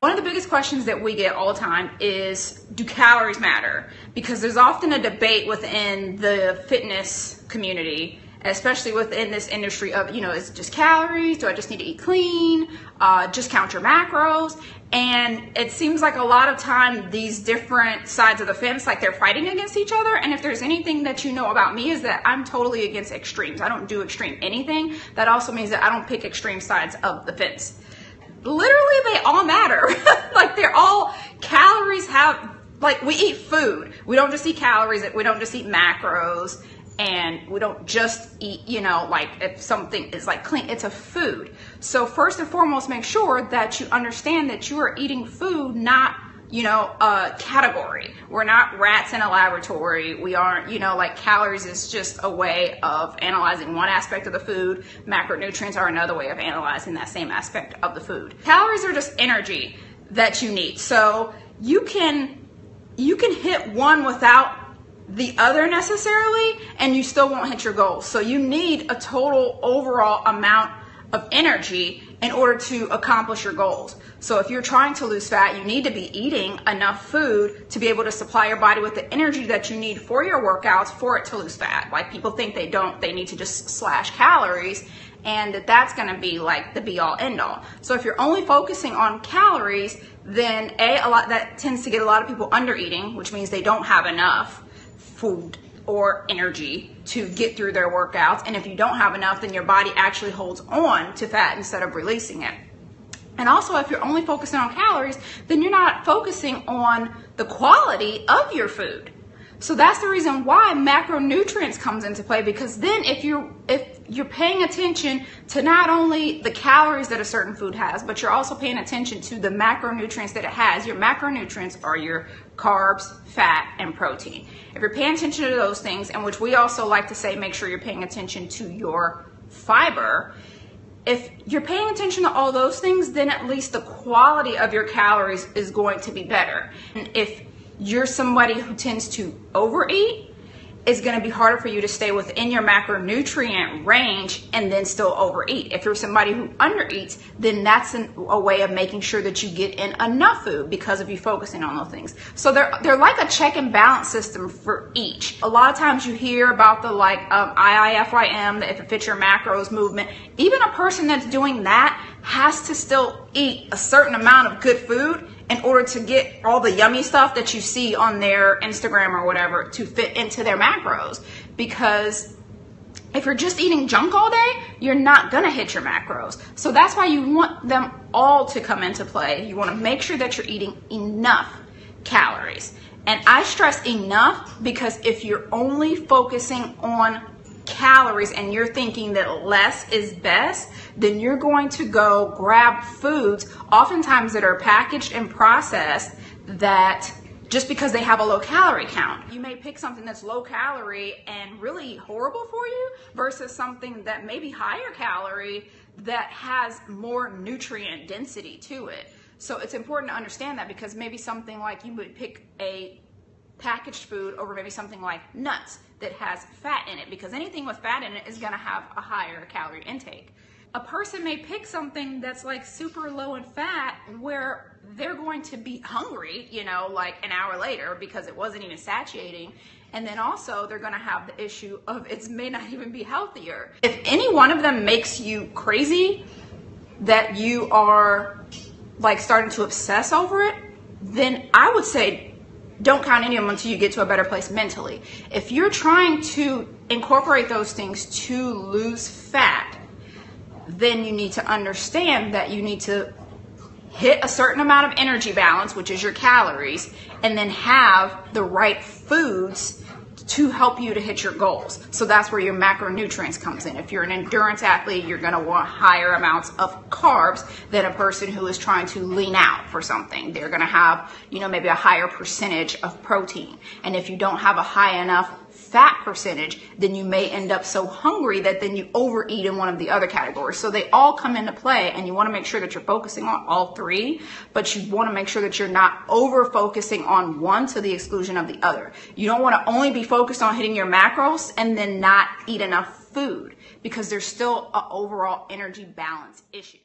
One of the biggest questions that we get all the time is, do calories matter? Because there's often a debate within the fitness community, especially within this industry of, is it just calories? Do I just need to eat clean? Just count your macros? And it seems like a lot of time these different sides of the fence, like they're fighting against each other. And if there's anything that you know about me is that I'm totally against extremes. I don't do extreme anything. That also means that I don't pick extreme sides of the fence. Literally, they all matter. Like they're all, calories have, like we eat food. We don't just eat calories. We don't just eat macros. And we don't just eat, like if something is like clean, it's a food. So first and foremost, make sure that you understand that you are eating food, not, a category. We're not rats in a laboratory. We aren't, like calories is just a way of analyzing one aspect of the food. Macronutrients are another way of analyzing that same aspect of the food. Calories are just energy that you need. So you can hit one without the other necessarily, and you still won't hit your goals. So you need a total overall amount of energy in order to accomplish your goals. So if you're trying to lose fat, you need to be eating enough food to be able to supply your body with the energy that you need for your workouts for it to lose fat. Like people think they need to just slash calories, and that's going to be like the be all end all. So if you're only focusing on calories, then that tends to get a lot of people under eating, which means they don't have enough food or energy to get through their workouts. And if you don't have enough, then your body actually holds on to fat instead of releasing it. And also, if you're only focusing on calories, then you're not focusing on the quality of your food. So that's the reason why macronutrients comes into play, because then if you're paying attention to not only the calories that a certain food has, but you're also paying attention to the macronutrients that it has. Your macronutrients are your carbs, fat, and protein. If you're paying attention to those things, and which we also like to say, make sure you're paying attention to your fiber. If you're paying attention to all those things, then at least the quality of your calories is going to be better. And if you're somebody who tends to overeat, it's going to be harder for you to stay within your macronutrient range and then still overeat. If you're somebody who undereats, then that's a way of making sure that you get in enough food because of you focusing on those things. So they're like a check and balance system for each. A lot of times you hear about the IIFYM, the if it fits your macros movement. Even a person that's doing that has to still eat a certain amount of good food in order to get all the yummy stuff that you see on their Instagram or whatever to fit into their macros. Because if you're just eating junk all day, you're not gonna hit your macros. So that's why you want them all to come into play. You wanna make sure that you're eating enough calories. And I stress enough because if you're only focusing on calories and you're thinking that less is best, then you're going to go grab foods oftentimes that are packaged and processed that just because they have a low calorie count. You may pick something that's low calorie and really horrible for you versus something that may be higher calorie that has more nutrient density to it. So it's important to understand that, because maybe something like you would pick a packaged food over maybe something like nuts that has fat in it, because anything with fat in it is going to have a higher calorie intake. A person may pick something that's like super low in fat where they're going to be hungry, like an hour later because it wasn't even satiating. And then also they're going to have the issue of it may not even be healthier. If any one of them makes you crazy, that you are like starting to obsess over it, then I would say don't count any of them until you get to a better place mentally. If you're trying to incorporate those things to lose fat, then you need to understand that you need to hit a certain amount of energy balance, which is your calories, and then have the right foods to help you to hit your goals. So that's where your macronutrients comes in. If you're an endurance athlete, you're going to want higher amounts of carbs than a person who is trying to lean out for something. They're going to have, maybe a higher percentage of protein. And if you don't have a high enough fat percentage, then you may end up so hungry that then you overeat in one of the other categories. So they all come into play, and you want to make sure that you're focusing on all three, but you want to make sure that you're not over focusing on one to the exclusion of the other. You don't want to only be focused on hitting your macros and then not eat enough food, because there's still an overall energy balance issue.